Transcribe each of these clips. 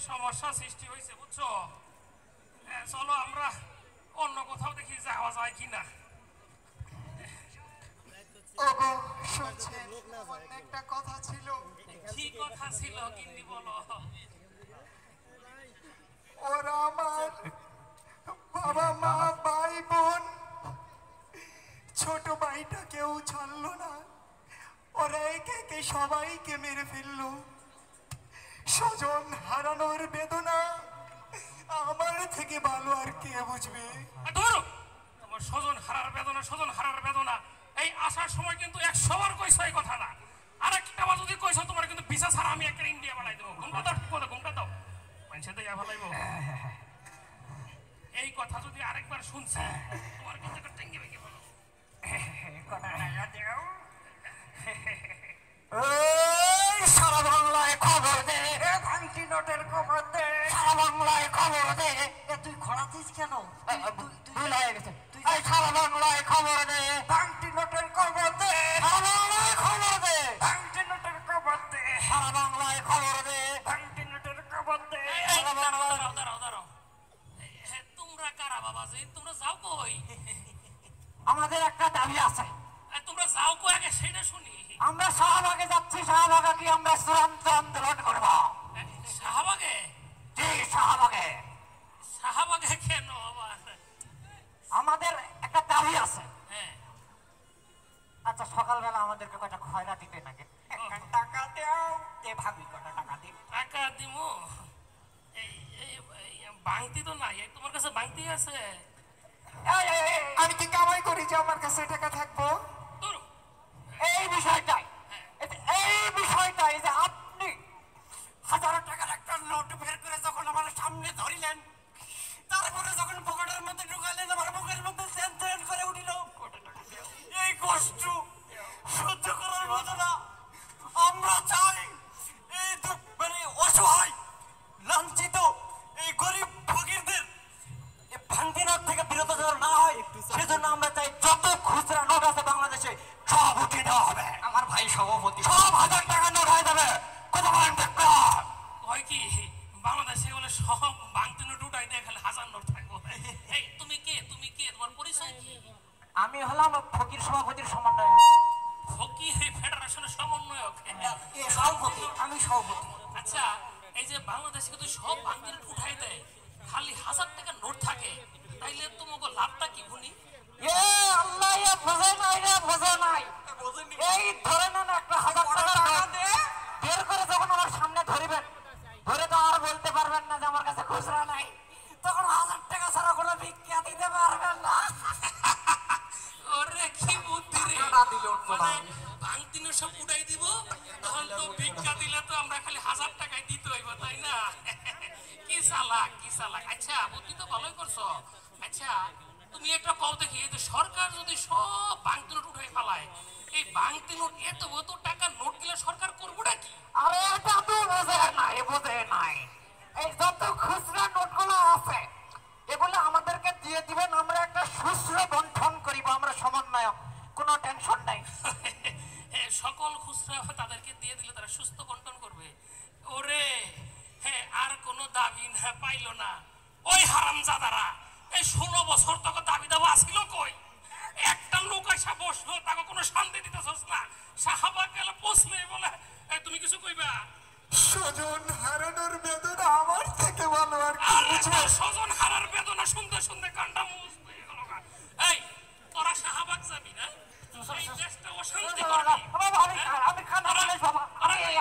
সমস্যা সৃষ্টি হয়েছে বুঝছো। চলো আমরা অন্য কোথাও দেখি যাওয়া যায় কিনা। ওগো শুনছেন, একটা কথা ছিল। কি কথা ছিল গিন্নি বলো। ওরা আমার বাবা মা ভাই বোন, ছোট ভাইটা কেউ ছাড়লো না। ওরা একে একে সবাইকে মেরে ফেললো। স্বজন হারানোর বেদনা আমার থেকে ভালো আর কে বুঝবে। ধরো তোমার স্বজন হারার বেদনা, স্বজন হারার বেদনা এই আসার সময় কিন্তু 100 বার কইছো এই কথা না। আর একটা বার যদি কইছো তোমার কিন্তু ভিসা ছাড়া আমি একটা ইন্ডিয়া বানাই দেবো। ঘুমটা দাও, ঠিক কথা ঘুমটা দাও, মানুষের তো ইয়া ভালাইবো। এই কথা যদি আরেকবার শুনছি তোমার কিন্তু একটা টেঙ্গে ভেঙে বলো। সারা বাংলায় খবর দে, ভাঙটি নোটের খবর দে, সারা বাংলায় খবর দে। তুই খড়াতিস কেন? ভুল হয়ে গেছে। তুই সারা বাংলায় খবর দে, ভাঙটি নোটের খবর দে, সারা বাংলায় খবর দে, ভাঙটি নোটের খবর দে, সারা বাংলায় খবর দে, ভাঙটি নোটের খবর দে। দাঁড়াও দাঁড়াও দাঁড়াও, তোমরা কারা বাবা? যে তোমরা যাও কই? আমাদের একটা দাবি আছে। তোমরা যাও কই আগে সেটা শুনি। আমরা শাহবাগে যাচ্ছি। শাহবাগে কি আমরা চূড়ান্ত আন্দোলন করব। শাহবাগে? জি শাহবাগে। শাহবাগে কেন আবার? আমাদের একটা দাবি আছে। হ্যাঁ আচ্ছা সকালবেলা আমাদেরকে কয়টা খয়রা দিতে নাকি? টাকা দাও। এ ভাবি কয়টা টাকা দিই। টাকা দিমু? এই বাংতি তো নাই, তোমার কাছে বাংতি আছে? আমি কি কামাই করি যে আমার কাছে টাকা থাকবো? এই বিষয়টাই, এই বিষয়টাই যে আপনি 1000 টাকার একটা নোট বের করে যখন আমার সামনে ধরিলেন, তারপরে যখন পকেটের মধ্যে ঢুকালেন, আমার বুকের মধ্যে সেন্ট্রেন করে উঠিল। এই কষ্ট সহ্য করার মতো না। আমরা চাই এই মানে অসহায় লাঞ্ছিত এই গরিব ফকিরদের ভাঙতি নোট থেকে বিরত যেন না হয়, সেজন্য আমরা চাই যত খুচরা নোট আছে বাংলাদেশে সব উঠিয়ে দেওয়া হবে। আমার ভাই সভাপতি, সব 1000 টাকা নোট হয়ে যাবে। কথা বলেন হয় কি বাংলাদেশে বলে সব বাংতি নোট উঠাই দিয়ে খালি 1000 নোট থাকবো? এই তুমি কে? তুমি কে? তোমার পরিচয় কি? আমি হলাম ফকির সভাপতির সমন্বয়ক। ফকির ফেডারেশনের সমন্বয়ক? সভাপতি, আমি সভাপতি। আচ্ছা এই যে বাংলাদেশে কিন্তু সব বাংতি নোট উঠাই দেয়, খালি 1000 টাকার নোট থাকে, তাইলে তোমাকে লাভটা কি শুনি? আল্লাহ বোঝে নাই রে, বোঝে নাই। এই ধরে নেন একটা 1000 টাকা বের করে যখন আমার সামনে ধরিবেন, ধরে তো আর বলতে পারবেন না যে আমার কাছে খুচরা নাই। তখন 1000 টাকা ছাড়া কোনো ভিক্ষা দিতে পারবেন না। ওরে কি বুদ্ধি রে! বাংতি নোট সব উঠাই দিব, তখন তো ভিক্ষা দিলে তো আমরা খালি 1000 টাকায় দিতে হইব, তাই না? কি চালাক, কি চালাক। আচ্ছা বুদ্ধি তো ভালোই করছো। আচ্ছা তুমি একটা কও দেখি, এই যে সরকার যদি সব বাংতি নোট উঠাই ফেলায়, এই বাংতি নোট এত টাকার নোট দিলে সরকার করবোটা কি? আরে এটা তো বোঝে নাই, বোঝে নাই। এই যত খুচরা নোটগুলো আছে এগুলো আমাদেরকে দিয়ে দিবেন, আমরা একটা সুস্থ বন্টন করিব। আমরা সমন্বয়ক, কোনো টেনশন নাই। সকল খুচরা তাদেরকে দিয়ে দিলে তারা সুস্থ বন্টন করবে। ওরে হ্যাঁ, আর কোনো দাবি না পাইলো না ওই হারামজাদারা। এই 16 বছর তোকে দাবি দেওয়া আসছিল কই? একটা লোক এসে বসলো, তাকে কোনো শান্তি দিতেছস না। শাহবাগ গেলে পৌঁছলে বলে তুমি কিছু কইবা? স্বজন হারানোর বেদনা আমার থেকে ভালো আর কি বুঝবে? স্বজন হারার বেদনা শুনতে শুনতে কান্ডা মুখ হয়ে গেল। এই তোরা শাহবাগ যাবি না? এই দেশটা অশান্তি করবি। আমি খানা মানুষ বাবা,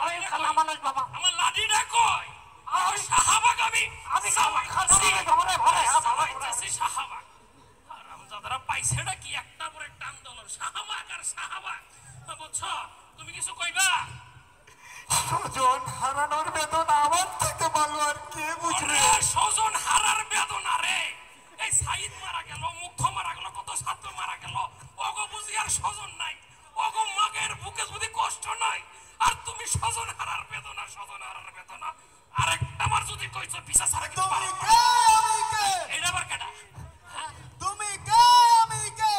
আমি খানা মানুষ বাবা। আমার লাঠিটা কই? শাহবাগ আমি শাহবাগ। হারামজাদারা পাইছেটা কি একটার পর একটা আন্দোলন, শাহবাগ আর শাহবাগ। বুঝছো? তুমি কিছু কইবা? স্বজন হারানোর বেদনা আমার থেকে ভালো আর কে বুঝবে? স্বজন হারার বেদনা রে! এই সাইদ মারা গেল, মুগ্ধ মারা গেল, কত ছাত্র মারা গেল, ওগো বুঝি আর স্বজন নাই? ওগো মাগের বুকে যদি কষ্ট নাই, আর তুমি স্বজন হারার বেদনা, স্বজন হারার বেদনা। আরেকটা বার যদি কইছো পিছা ছাড়া কিন্তু পারো না। এটা আবার কেডা? তুমি কে? আমি কে?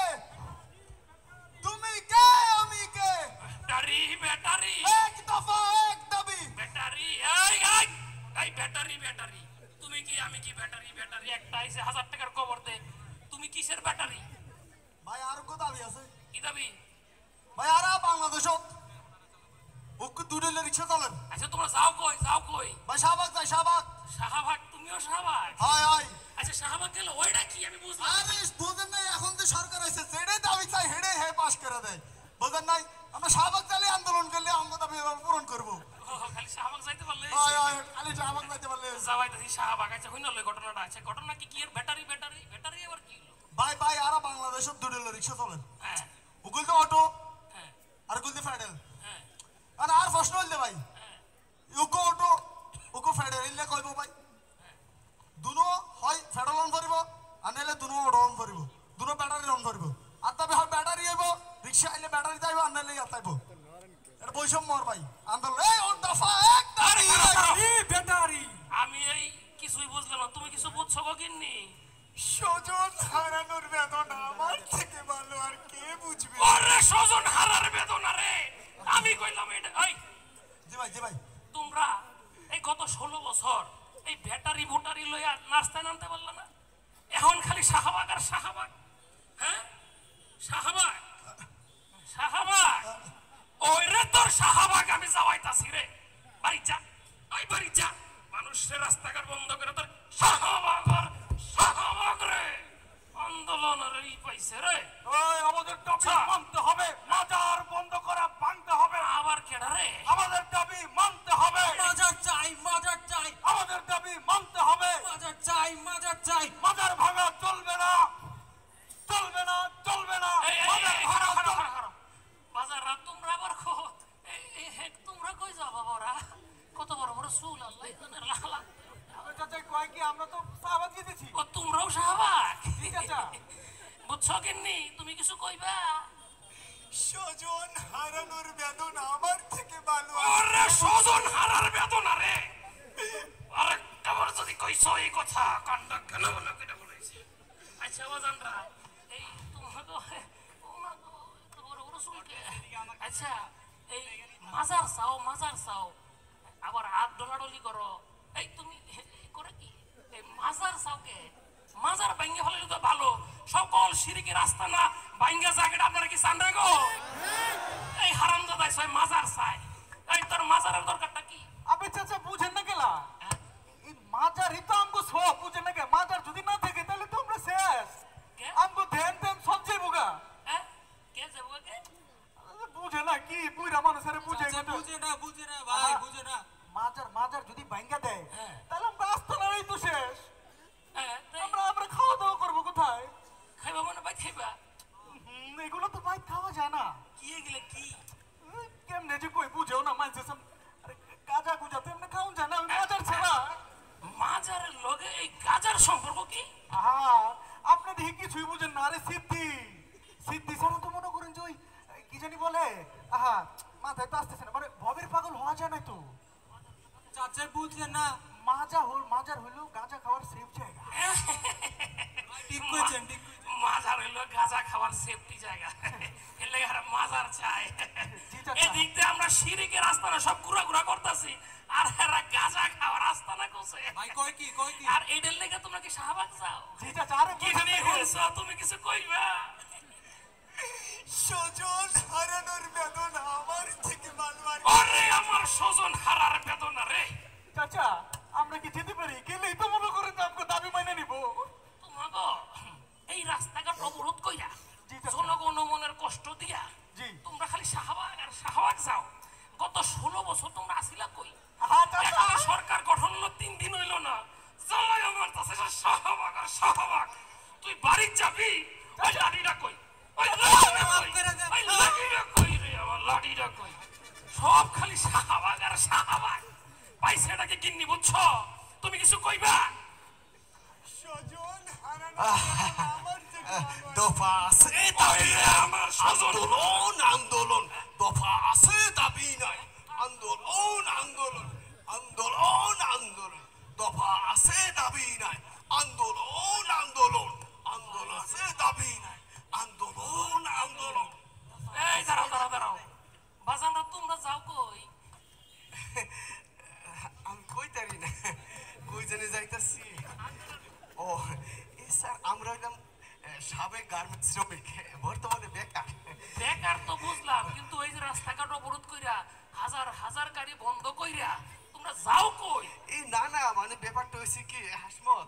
তুমি কে? আমি কে? ব্যাটারি ব্যাটারি এক দফা এক দাবি। ব্যাটারি এই এই এই ব্যাটারি ব্যাটারি তুমি কি আমি কি ব্যাটারি ব্যাটারি একটা এসে 1000 টাকার কবর দে তুমি কিসের ব্যাটারি ভাই আর কো দাবি আছে কি দাবি ভাই আর বাংলাদেশত ওকে দুডেলে রিক্সা চলেন আচ্ছা তোমরা যাও কই ভাই শাহবাগ যাই শাহবাগ শাহবাগ তুমিও শাহবাগ হাই হাই আচ্ছা শাহবাগ গেল ওইটা কি আমি বুঝলাম আরে বুঝেন নাই এখন যে সরকার আছে যেটাই দাবি চাই হেডে হে পাস করে দেয় বুঝেন নাই আমরা শাহবাগ চালিয়ে আন্দোলন করলে আমরা দাবি পূরণ করবো খালি শাহবাগ যাইতে পারলে হাই হাই খালি শাহবাগ যাইতে পারলে যাওয়াই তো শাহবাগ আছে হইনা লই ঘটনাটা আছে ঘটনা কি এর ব্যাটারি ব্যাটারি ব্যাটারি আবার কি হলো ভাই ভাই আর বাংলাদেশত দুডেলে রিক্সা চলেন হ্যাঁ উগুল তো অটো হ্যাঁ আর গুল তো ফেডেল হ্যাঁ আর প্রশ্ন হইলে ভাই ইউকো অটো উকো ফেডেল ইলে কইবো ভাই দুনো হয় ফেডেল অন করিব আর নাইলে দুনো অটো অন করিব দুনো ব্যাটারি অন করিব আর তবে হয় ব্যাটারি আইব রিক্সা আইলে ব্যাটারি যাইব আর নাইলে ইয়া যাইব এটা বৈষম্য আর ভাই আন্দোলন এই ওর দফা এক দাঁড়ি ব্যাটারি আমি এই কিছুই বুঝলাম না তুমি কিছু বুঝছো গো গিন্নি সজন হারানোর বেদনা আমার থেকে ভালো আর কে বুঝবে ওরে স্বজন হারার বেদনা রে আমি কইলাম এটা এই জি ভাই তোমরা এই গত 16 বছর এই ব্যাটারি ভোটারি লইয়া নাস্তায় নামতে পারলা না এখন খালি শাহবাগ আর শাহবাগ হ্যাঁ শাহবাগ শাহবাগ ওই রে তোর শাহবাগ আমি যাওয়াইতাছি রে বাড়ি যা ওই বাড়ি যা মানুষের রাস্তাঘাট বন্ধ করে তোর শাহবাগ রে আন্দোলনের এই পাইছে রে ওই আমাদের দাবি মানতে হবে মাজার বন্ধ করা ভাঙতে হবে আবার কেডা রে আমাদের দাবি মানতে হবে মাজার চাই আমাদের দাবি মানতে হবে মাজার চাই মাজার ভাঙা চলবে না মাজার ভাঙা বাজার রাত তোমরা আবার তোমরা কই যাও বাবারা কত বড় বড় চুল আল্লাহ জানে লালা চাচা কয় কি আমরা তো সাহাবাদ দিতেছি ও তোমরাও শাহবাগ ঠিক আছে বুঝছো কিন্নি তুমি কিছু কইবা সজন হারানোর বেদনা আমার থেকে ভালো ওরে স্বজন হারার বেদনা রে আরেকটা বার যদি কইছো এই কথা কান্ডা কেন বলে কেটে বলেছে আচ্ছা বাজানরা এই তোমাকে এত বড় বড় চুলকে আচ্ছা এই মাজার চাও আবার হাত ডলাডলি করো এই তুমি করে কি এই মাজার চাওকে মাজার ভাঙ্গে ফেলে তো ভালো সকল শিরকের রাস্তা না ভাঙ্গা জায়গাটা আপনারা কি চান গো এই হারামজাদা ছয় মাজার চাই এই তোর মাজারের দরকারটা কি আপনি চাচা বুঝেন না গেলা এই মাজারই তো আমগো সব বুঝেন না কে মাজার যদি না থাকে তাহলে তো আমরা শেষ কে? আমগো ধ্যান সব যাইবো গা হ্যাঁ কে যাবো কে বুঝে না কি বুইরা মানুষের বুঝে চাচা বুঝে না ভাই বুঝে না মাজার যদি ভাঙ্গা দেয় হ্যাঁ। তাহলে আমরা আস্তানারই তো শেষ হ্যাঁ তাই আমরা খাওয়া দাওয়া করবো কোথায় খাইবা মানে ভাই খাইবা এগুলো তো ভাই খাওয়া যায় না কি এগুলো কি কেমনে যে কই বুঝেও না মাঝে গাজা গুজা তো এমনি খাওয়া যায় না মাজার ছাড়া মাজারের লগে এই গাজার সম্পর্ক কি আহা আপনি দেখি কিছুই বুঝেন না আরে সিদ্ধি ছাড়া তো মনে করেন যে ওই কি জানি বলে আহা মাথায় তো আসতেছে না মানে ভবের পাগল হওয়া যায় না তো চাচা বুঝলেন না মাজার হইলো গাঁজা খাওয়ার সেফ জায়গা ঠিক কইছেন মাজার হইলো গাজা খাওয়ার সেফটি জায়গা এর লাগে আর মাজার চাই এদিক দিয়ে আমরা শিরিকের রাস্তানা সব ঘুরা করতেছি আর এরা গাজা খাওয়ার রাস্তানা কোসে ভাই কয় কি আর এইটার লেগে তোমরা কি শাহবাগ যাও জি চাচা আরে কি জানি হইছো তুমি কিছু কইবা সজন হারানোর বেদনা আমার থেকে ভালো আর ওরে আমার স্বজন হারার বেদনা রে চাচা আমরা কি যেতে পারি গেলেই তো মনে করেন যে আমাকে দাবি মাইনে নিব তোমাকে এই রাস্তাঘাট অবরোধ কইরা জি চাচা। জনগণ মনের কষ্ট দিয়া জি। তোমরা খালি শাহবাগ যাও গত 16 বছর তোমরা আসিলা কই আহা চাচা একটা সরকার গঠন হলো 3 দিন হইলো না জ্বালাই আমার কাছে শাহবাগ তুই বাড়ি যাবি ওই লাঠিটা কই ওই লাঠিটা কই রে আমার লাঠিটা কই সব খালি শাহবাগ পাইছে এটাকে কিন্নি বুঝছো তুমি কিছু কইবা সজন হারানোর বেদনা আমার থেকে ভালো আর দফা আছে দাবি ওই আমার স্বজন আন্দোলন দফা আছে দাবি নাই আন্দোলন দফা আছে দাবি নাই আন্দোলন আছে দাবি নাই আন্দোলন এই দাঁড়াও বাজানরা তোমরা যাও কই আমি কইতারি না জানি যাইতাছি ও এই স্যার আমরা হইলাম সাবেক গার্মেন্টস শ্রমিক বর্তমানে বেকার বেকার তো বুঝলাম, কিন্তু ওই যে রাস্তাঘাট অবরোধ কইরা হাজার হাজার গাড়ি বন্ধ কইরা তোমরা যাও কই? এই না না মানে ব্যাপারটা হয়েছে কি হাসমত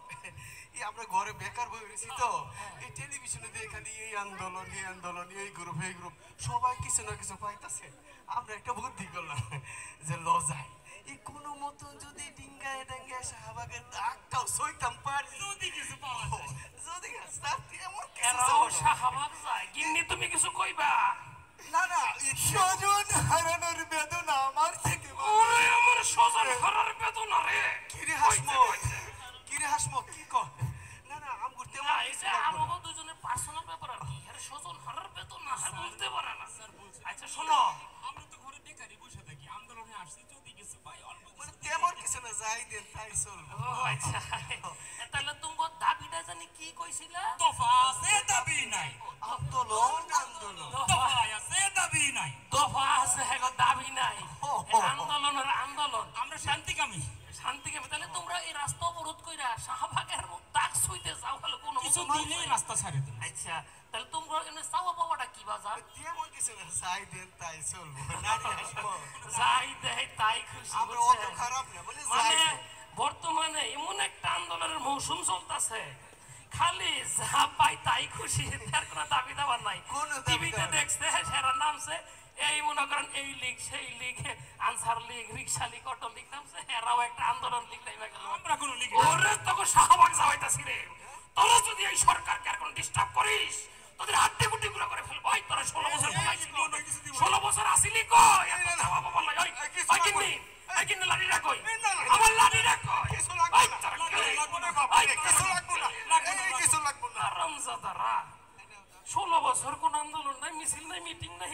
এই আমরা ঘরে বেকার বই রয়েছি তো এই টেলিভিশনে দিয়ে খালি এই আন্দোলন এই গ্রুপ সবাই কিছু না কিছু পাইতাছে আমরা একটা বুদ্ধি করলাম যে লজায় এই কোনো মতন যদি ডিঙ্গায় ডাঙ্গায় শাহবাগের দাগটাও সইতাম পারি যদি কিছু পাওয়া যায়, যদি স্যার এমন এরাও শাহবাগ যায়। গিন্নি তুমি কিছু কইবা? না না স্বজন হারানোর বেদনা আমার থেকে ওরে আমার স্বজন হারার বেদনা রে। কিরে হাসমত কি কর না না আমগুর না, তেমন এই যে আমাকে দুজনের পার্সোনাল ব্যাপার আর কি, এর স্বজন হারার বেদনা আর বলতে পারে না। আচ্ছা শোনো, আমরা তো ঘরে বেকারই বসে থাকি, আন্দোলনে আসছি, যদি কিছু পাই অল্প মানে তেমন কিছু না যাই দেন তাই চলবো ও আচ্ছা, তাহলে তোমার দাবিটা জানি কি কইছিলা? দফা আছে দাবি নাই, আন্দোলন দফা আছে দাবি নাই, দফা আছে হ্যাঁ, দাবি নাই। আন্দোলনের আন্দোলন, আমরা শান্তিকামী। শান্তিকে। তাহলে তোমরা এই রাস্তা অবরোধ কইরা শাহবাগের দাগ ছুঁইতে যাও, তাহলে কোনো কিছু মতো নয়। দিলেই রাস্তা ছাড়ে দেন। আচ্ছা, তাহলে তোমরা এমনি চাওয়া পাওয়াটা কি বাজার? তেমন কিছু না যাই দেন তাই চলবো নারী হাসবো যাই দেয় তাই খুশি। আমরা অত বুঝছেন? খারাপ না বলে যাই মানে দেন। বর্তমানে এমন একটা আন্দোলনের মৌসুম চলতেছে, খালি যা পাই তাই খুশি, তার কোনো দাবি দাবার নাই। কোনো দাবি টিভিতে দাবা নাই। দেখছে সেরা নামছে, এই মনে করেন এই লীগ সেই লীগ, আনসার লীগ, রিক্সা লীগ, অটো লীগ নামছে, এরাও একটা আন্দোলন লীগ নাই। আমরা কোনো লিখি ওরে তোকে শাহবাগ যাওয়াইতাছি রে। তোরা যদি এই সরকারকে আর কোন ডিস্টার্ব করিস, তোদের হাড্ডি গুড্ডি গুলো করে ফেলবো। ওই তোরা 16 বছর বয়স, 16 বছর আসিলি কই? এত চাওয়া পাওয়া নাই। ওই কিন্নি, এই কিন্নি লাঠিটা কই? আমার লাঠিটা কই? কিছু লাগবে ওই না। তোরা লাগবে না বাবা, কিছু লাগবে না। এই কিছু লাগবে না। হারামজাদারা, 16 বছর কোন আন্দোলন নাই, মিছিল নাই, মিটিং নাই।